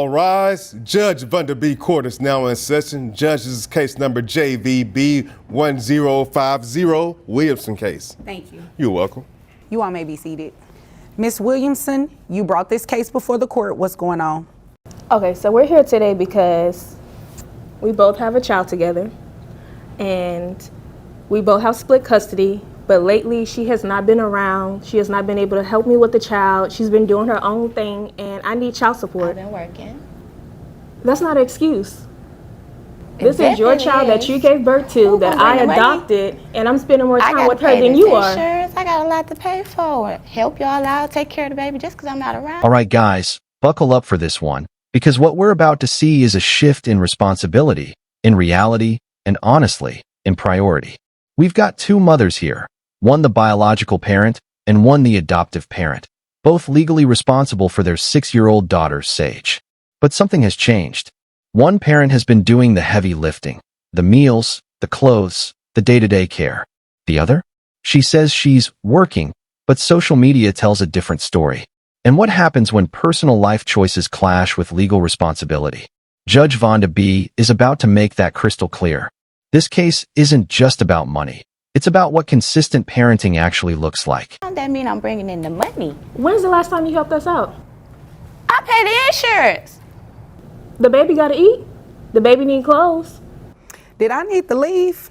All rise. Judge Vanda B. Court is now in session. Judge's case number JVB 1050 Williamson case. Thank you. You're welcome. You all may be seated. Ms. Williamson, you brought this case before the court. What's going on? Okay, so we're here today because we both have a child together and we both have split custody, but lately she has not been around. She has not been able to help me with the child. She's been doing her own thing and I need child support. I've been working. That's not an excuse. This is your child that you gave birth to, that I adopted, and I'm spending more time with her than you are. I got a lot to pay for. Help y'all out, take care of the baby just because I'm not around. All right, guys, buckle up for this one, because what we're about to see is a shift in responsibility, in reality, and honestly, in priority. We've got two mothers here, one the biological parent and one the adoptive parent, both legally responsible for their 6-year-old daughter, Sage. But something has changed. One parent has been doing the heavy lifting, the meals, the clothes, the day-to-day care. The other? She says she's working, but social media tells a different story. And what happens when personal life choices clash with legal responsibility? Judge Vanda B. is about to make that crystal clear. This case isn't just about money. It's about what consistent parenting actually looks like. That mean I'm bringing in the money. When's the last time you helped us out? I pay the insurance. The baby gotta eat. The baby need clothes. Did I need to leave?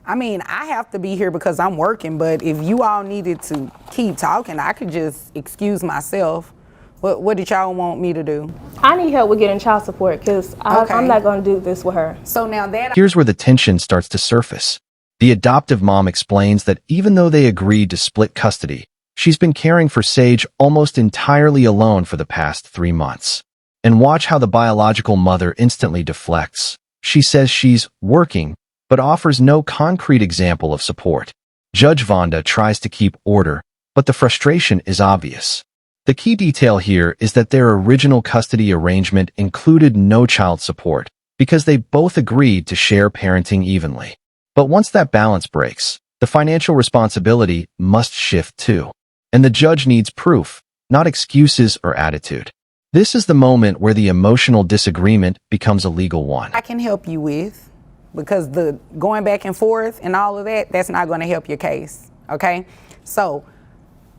I mean, I have to be here because I'm working, but if you all needed to keep talking, I could just excuse myself. What did y'all want me to do? I need help with getting child support because I'm not gonna do this with her. So now that Here's where the tension starts to surface. The adoptive mom explains that even though they agreed to split custody, she's been caring for Sage almost entirely alone for the past 3 months. And watch how the biological mother instantly deflects. She says she's working, but offers no concrete example of support. Judge Vanda tries to keep order, but the frustration is obvious. The key detail here is that their original custody arrangement included no child support, because they both agreed to share parenting evenly. But once that balance breaks, the financial responsibility must shift too. And the judge needs proof, not excuses or attitude. This is the moment where the emotional disagreement becomes a legal one. I can help you with, because the going back and forth and all of that, that's not going to help your case, okay? So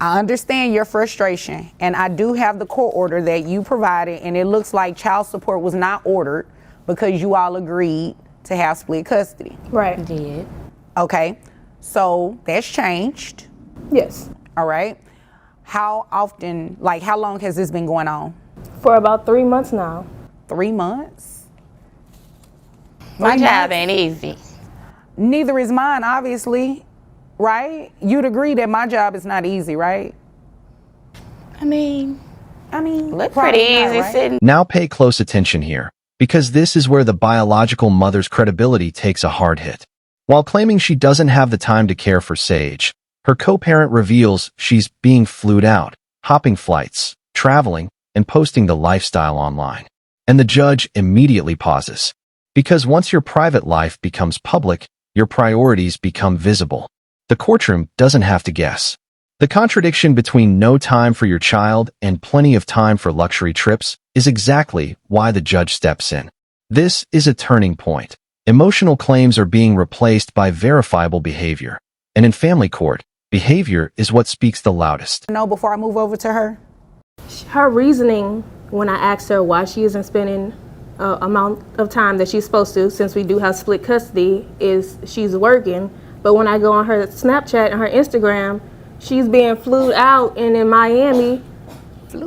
I understand your frustration, and I do have the court order that you provided, and it looks like child support was not ordered because you all agreed to have split custody. Right. Did. Okay, so that's changed. Yes. All right. How often, like how long has this been going on? For about 3 months now. 3 months? My job ain't easy. Neither is mine, obviously, right? You'd agree that my job is not easy, right? I mean, look probably pretty not, easy right? sitting. Now pay close attention here, because this is where the biological mother's credibility takes a hard hit. While claiming she doesn't have the time to care for Sage, her co-parent reveals she's being flued out, hopping flights, traveling, and posting the lifestyle online. And the judge immediately pauses. Because once your private life becomes public, your priorities become visible. The courtroom doesn't have to guess. The contradiction between no time for your child and plenty of time for luxury trips is exactly why the judge steps in. This is a turning point. Emotional claims are being replaced by verifiable behavior. And in family court, behavior is what speaks the loudest. No, before I move over to her? Her reasoning when I asked her why she isn't spending amount of time that she's supposed to, since we do have split custody, is she's working. But when I go on her Snapchat and her Instagram, she's being flued out and in Miami,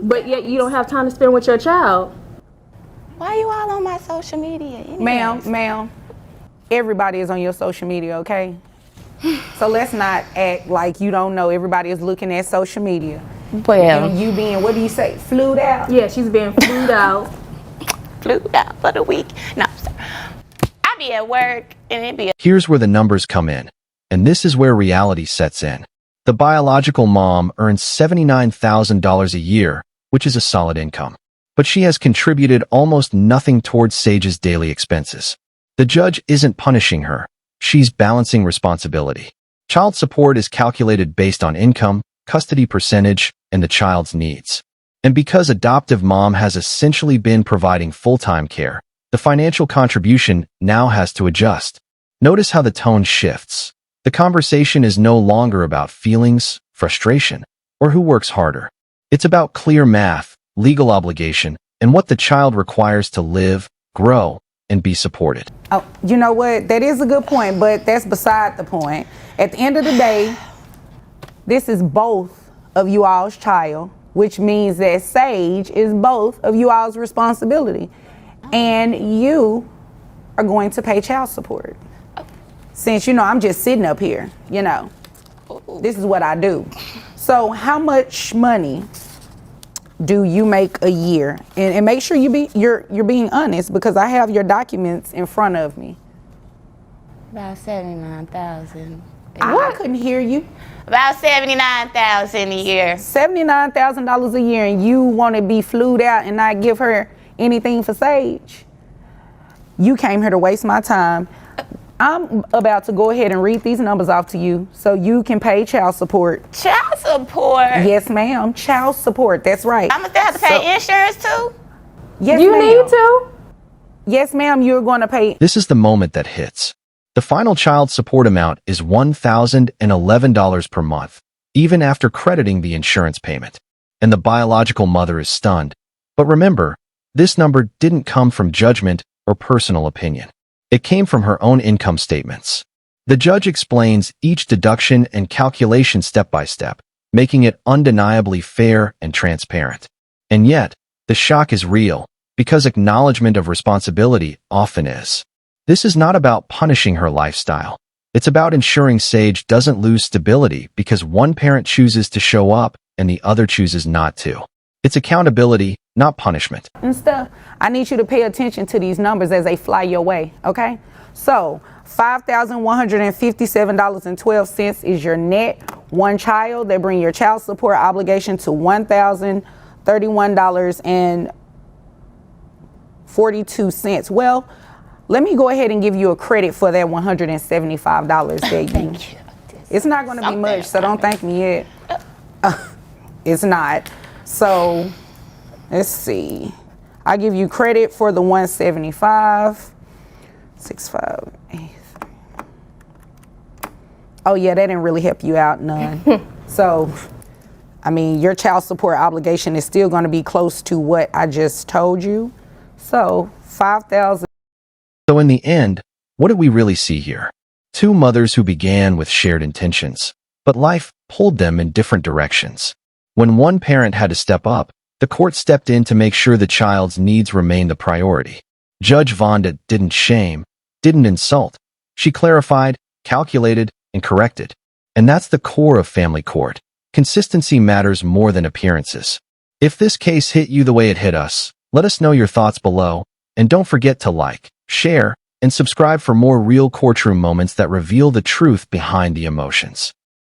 but yet you don't have time to spend with your child. Why are you all on my social media anyways? Ma'am, everybody is on your social media, okay? So let's not act like you don't know everybody is looking at social media. Well, And you being, what do you say, flued out? Yeah, she's being flued out. flew out for the week. No, I'm sorry. I be at work and it be Here's where the numbers come in. And this is where reality sets in. The biological mom earns $79,000 a year, which is a solid income. But she has contributed almost nothing towards Sage's daily expenses. The judge isn't punishing her. She's balancing responsibility. Child support is calculated based on income, custody percentage, and the child's needs. And because adoptive mom has essentially been providing full-time care, the financial contribution now has to adjust. Notice how the tone shifts. The conversation is no longer about feelings, frustration, or who works harder. It's about clear math, legal obligation, and what the child requires to live, grow, and be supported. Oh, you know what? That is a good point, but that's beside the point. At the end of the day, this is both of you all's child, which means that Sage is both of you all's responsibility. And you are going to pay child support. Since, I'm just sitting up here, this is what I do. So how much money do you make a year? And make sure you're being honest, because I have your documents in front of me. About 79,000. I couldn't hear you. About 79,000 a year. $79,000 a year, and you want to be flued out and not give her anything for Sage? You came here to waste my time. I'm about to go ahead and read these numbers off to you so you can pay child support. Child support? Yes, ma'am. Child support. That's right. I'm gonna have to pay insurance too? Yes, You ma'am. need to? Yes, ma'am. You're going to pay. This is the moment that hits. The final child support amount is $1,011 per month, even after crediting the insurance payment. And the biological mother is stunned. But remember, this number didn't come from judgment or personal opinion. It came from her own income statements. The judge explains each deduction and calculation step by step, making it undeniably fair and transparent. And yet, the shock is real, because acknowledgement of responsibility often is. This is not about punishing her lifestyle. It's about ensuring Sage doesn't lose stability because one parent chooses to show up and the other chooses not to. It's accountability, not punishment. And stuff. I need you to pay attention to these numbers as they fly your way, okay? So, $5,157.12 is your net. One child, they bring your child support obligation to $1,031.42. Well, let me go ahead and give you a credit for that $175 that you. Thank you. It's not going to be much, so don't thank me yet. It's not. So, let's see. I give you credit for the 175. 658. Oh yeah, that didn't really help you out none. So, I mean, your child support obligation is still going to be close to what I just told you. So, 5,000. So in the end, what did we really see here? Two mothers who began with shared intentions, but life pulled them in different directions. When one parent had to step up, the court stepped in to make sure the child's needs remained the priority. Judge Vonda didn't shame, didn't insult. She clarified, calculated, and corrected. And that's the core of family court. Consistency matters more than appearances. If this case hit you the way it hit us, let us know your thoughts below, and don't forget to like, share, and subscribe for more real courtroom moments that reveal the truth behind the emotions.